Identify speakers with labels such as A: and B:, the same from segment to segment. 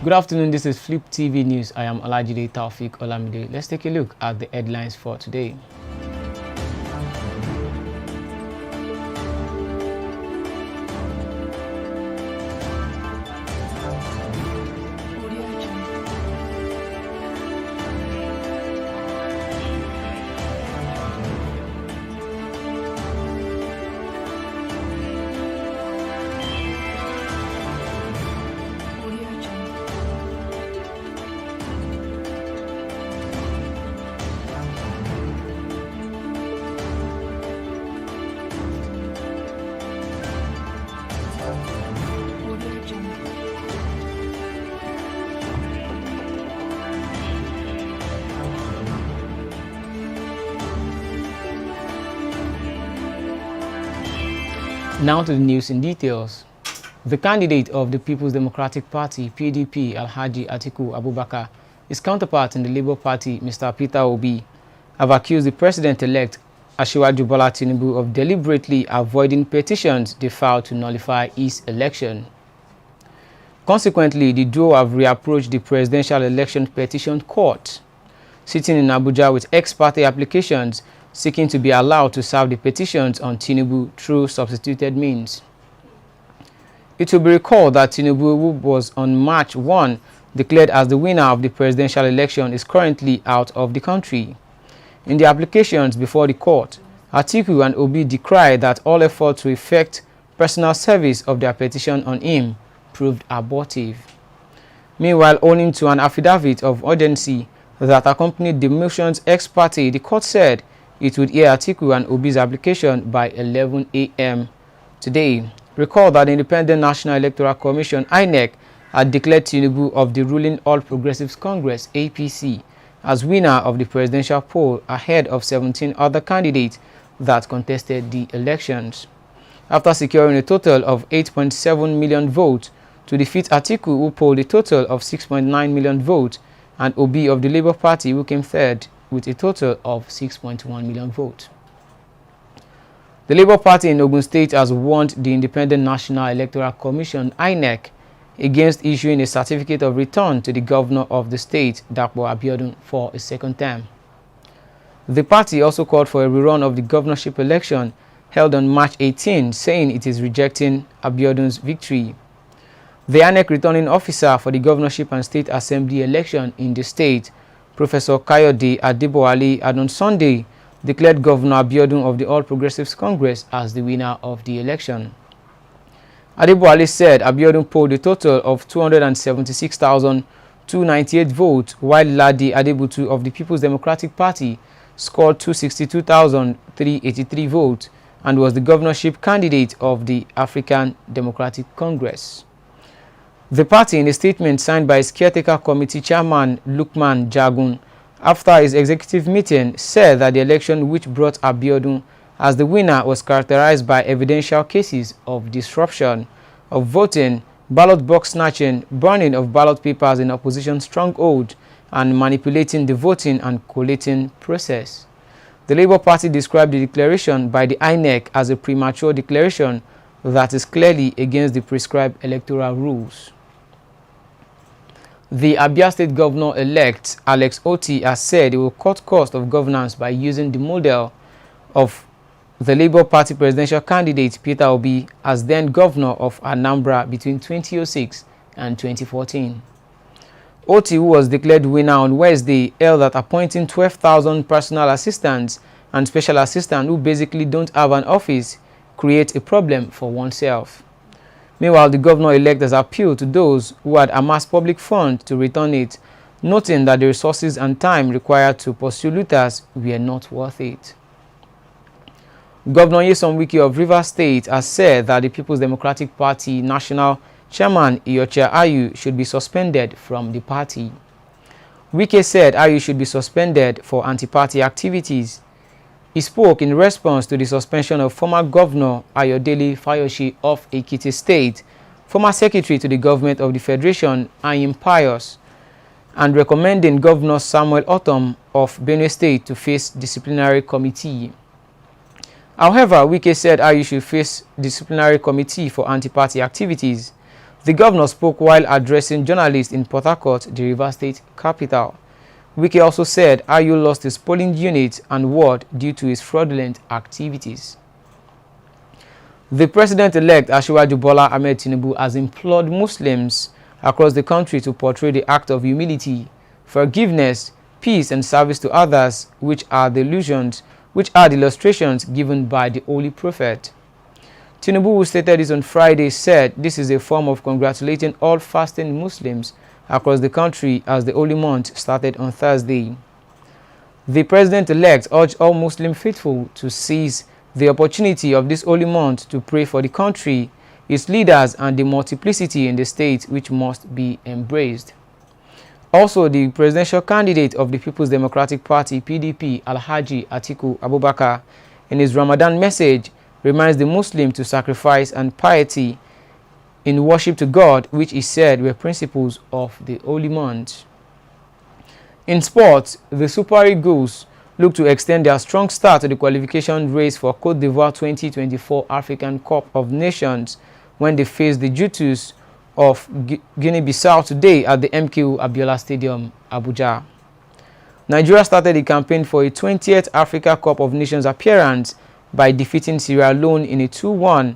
A: Good afternoon, this is Flip TV News. I am Alajide Taufik Olamide. Let's take a look at the headlines for today. Now to the news in details. The candidate of the People's Democratic Party, PDP, Alhaji Atiku Abubakar, his counterpart in the Labour Party, Mr. Peter Obi, have accused the president-elect, Asiwaju Bola Tinubu, of deliberately avoiding petitions they filed to nullify his election. Consequently, the duo have reapproached the Presidential Election Petition Court, sitting in Abuja with ex-parte applications seeking to be allowed to serve the petitions on Tinubu through substituted means. It will be recalled that Tinubu, who was on March 1 declared as the winner of the presidential election, is currently out of the country. In the applications before the court, Atiku and Obi decried that all effort to effect personal service of their petition on him proved abortive. Meanwhile, owing to an affidavit of urgency that accompanied the motion's ex parte, the court said it would hear Atiku and Obi's application by 11 a.m. today. Recall that the Independent National Electoral Commission, INEC, had declared Tinubu of the ruling All Progressives Congress, APC, as winner of the presidential poll ahead of 17 other candidates that contested the elections. After securing a total of 8.7 million votes to defeat Atiku, who polled a total of 6.9 million votes, and Obi of the Labour Party, who came third with a total of 6.1 million votes. The Labour Party in Ogun State has warned the Independent National Electoral Commission, INEC, against issuing a certificate of return to the governor of the state, Dapo Abiodun, for a second term. The party also called for a rerun of the governorship election held on March 18, saying it is rejecting Abiodun's victory. The INEC returning officer for the governorship and state assembly election in the state, Professor Kayode Adeboale, had on Sunday declared Governor Abiodun of the All Progressives Congress as the winner of the election. Adeboale said Abiodun polled a total of 276,298 votes, while Ladi Adebutu of the People's Democratic Party scored 262,383 votes and was the governorship candidate of the African Democratic Congress. The party, in a statement signed by its caretaker committee chairman Lukman Jagun, after his executive meeting, said that the election which brought Abiodun as the winner was characterized by evidential cases of disruption of voting, ballot box snatching, burning of ballot papers in opposition stronghold, and manipulating the voting and collating process. The Labour Party described the declaration by the INEC as a premature declaration that is clearly against the prescribed electoral rules. The Abia State Governor-elect, Alex Oti, has said he will cut cost of governance by using the model of the Labour Party presidential candidate Peter Obi as then governor of Anambra between 2006 and 2014. Oti, who was declared winner on Wednesday, held that appointing 12,000 personal assistants and special assistants who basically don't have an office creates a problem for oneself. Meanwhile, the governor-elect has appealed to those who had amassed public funds to return it, noting that the resources and time required to pursue looters were not worth it. Governor Nyesom Wike of Rivers State has said that the People's Democratic Party National Chairman Iyorchia Ayu should be suspended from the party. Wike said Ayu should be suspended for anti-party activities. He spoke in response to the suspension of former Governor Ayodele Fayoshi of Ekiti State, former Secretary to the Government of the Federation Ayim Pius, and recommending Governor Samuel Otom of Benue State to face disciplinary committee. However, Wike said Ayu should face disciplinary committee for anti-party activities. The governor spoke while addressing journalists in Port Harcourt, the Rivers State capital. Wike also said Ayu lost his polling unit and ward due to his fraudulent activities. The president-elect Asiwaju Bola Ahmed Tinubu has implored Muslims across the country to portray the act of humility, forgiveness, peace and service to others, which are the illustrations given by the Holy Prophet. Tinubu, who stated this on Friday, said this is a form of congratulating all fasting Muslims across the country as the holy month started on Thursday. The president-elect urged all Muslim faithful to seize the opportunity of this holy month to pray for the country, its leaders and the multiplicity in the state which must be embraced. Also, the presidential candidate of the People's Democratic Party (PDP), Alhaji Atiku Abubakar, in his Ramadan message, reminds the Muslim to sacrifice and piety in worship to God, which he said were principles of the holy month. In sports, the Super Eagles look to extend their strong start to the qualification race for Côte d'Ivoire 2024 African Cup of Nations when they face the Jutus of Guinea-Bissau today at the MKO Abiola Stadium, Abuja. Nigeria started the campaign for a 20th Africa Cup of Nations appearance by defeating Sierra Leone in a 2-1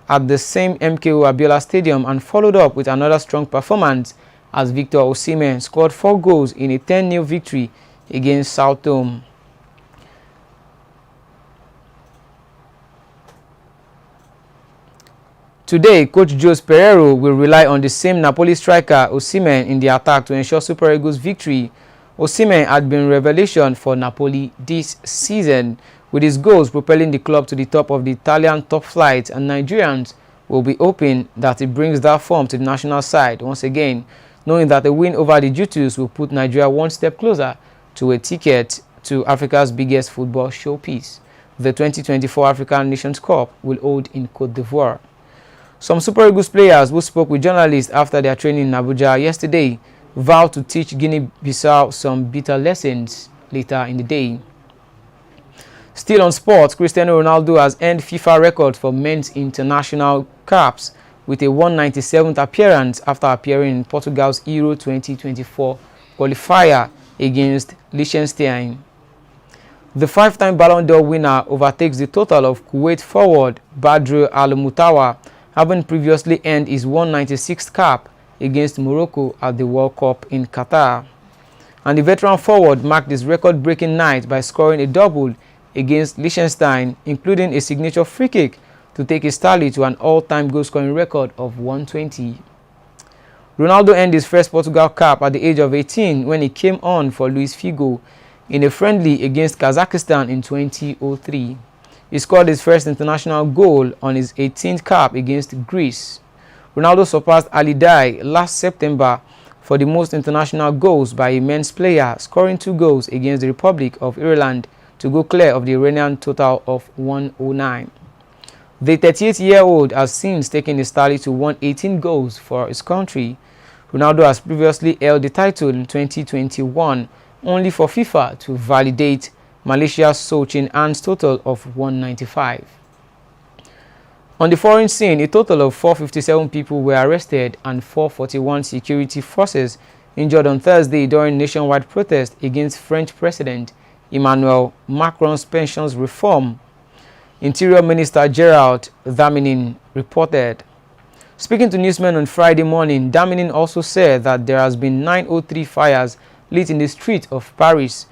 A: at the same MKO Abiola Stadium and followed up with another strong performance as Victor Osimhen scored 4 goals in a 10-0 victory against Sao Tome. Today, coach Jose Pereiro will rely on the same Napoli striker Osimhen in the attack to ensure Super Eagles' victory. Osimhen had been revelation for Napoli this season, with his goals propelling the club to the top of the Italian top flight, and Nigerians will be hoping that he brings that form to the national side once again, knowing that a win over the Jutus will put Nigeria one step closer to a ticket to Africa's biggest football showpiece. The 2024 African Nations Cup will hold in Côte d'Ivoire. Some Super Eagles players who spoke with journalists after their training in Abuja yesterday vowed to teach Guinea-Bissau some bitter lessons later in the day. Still on sports, Cristiano Ronaldo has earned FIFA record for men's international caps with a 197th appearance after appearing in Portugal's Euro 2024 qualifier against Liechtenstein. The 5-time Ballon d'Or winner overtakes the total of Kuwait forward Badr Al-Mutawa, having previously earned his 196th cap against Morocco at the World Cup in Qatar. And the veteran forward marked his record-breaking night by scoring a double against Liechtenstein, including a signature free kick to take his tally to an all-time goal-scoring record of 120. Ronaldo earned his first Portugal cap at the age of 18 when he came on for Luis Figo in a friendly against Kazakhstan in 2003. He scored his first international goal on his 18th cap against Greece. Ronaldo surpassed Ali Dai last September for the most international goals by a men's player, scoring 2 goals against the Republic of Ireland to go clear of the Iranian total of 109. The 38-year-old has since taken his tally to 118 goals for his country. Ronaldo has previously held the title in 2021, only for FIFA to validate Malaysia's Sochin An's total of 195. On the foreign scene, a total of 457 people were arrested and 441 security forces injured on Thursday during nationwide protests against French President Emmanuel Macron's pensions reform, Interior Minister Gerald Darmanin reported. Speaking to newsmen on Friday morning, Darmanin also said that there has been 903 fires lit in the streets of Paris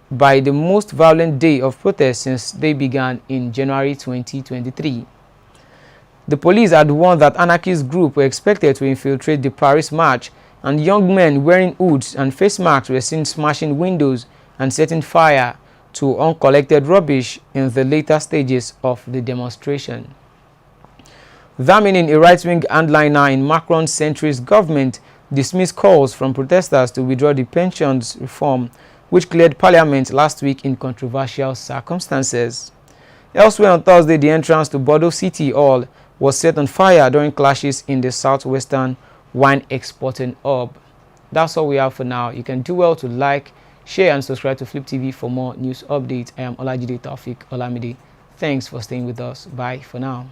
A: by the most violent day of protest since they began in January 2023. The police had warned that anarchist groups were expected to infiltrate the Paris march, and young men wearing hoods and face masks were seen smashing windows and setting fire to uncollected rubbish in the later stages of the demonstration. Darmanin, a right-wing hardliner in Macron's centrist government, dismissed calls from protesters to withdraw the pensions reform, which cleared parliament last week in controversial circumstances. Elsewhere on Thursday, the entrance to Bordeaux City Hall was set on fire during clashes in the southwestern wine exporting hub. That's all we have for now. You can do well to like, share and subscribe to Flip TV for more news updates. I am Olajide Taufik Olamide. Thanks for staying with us. Bye for now.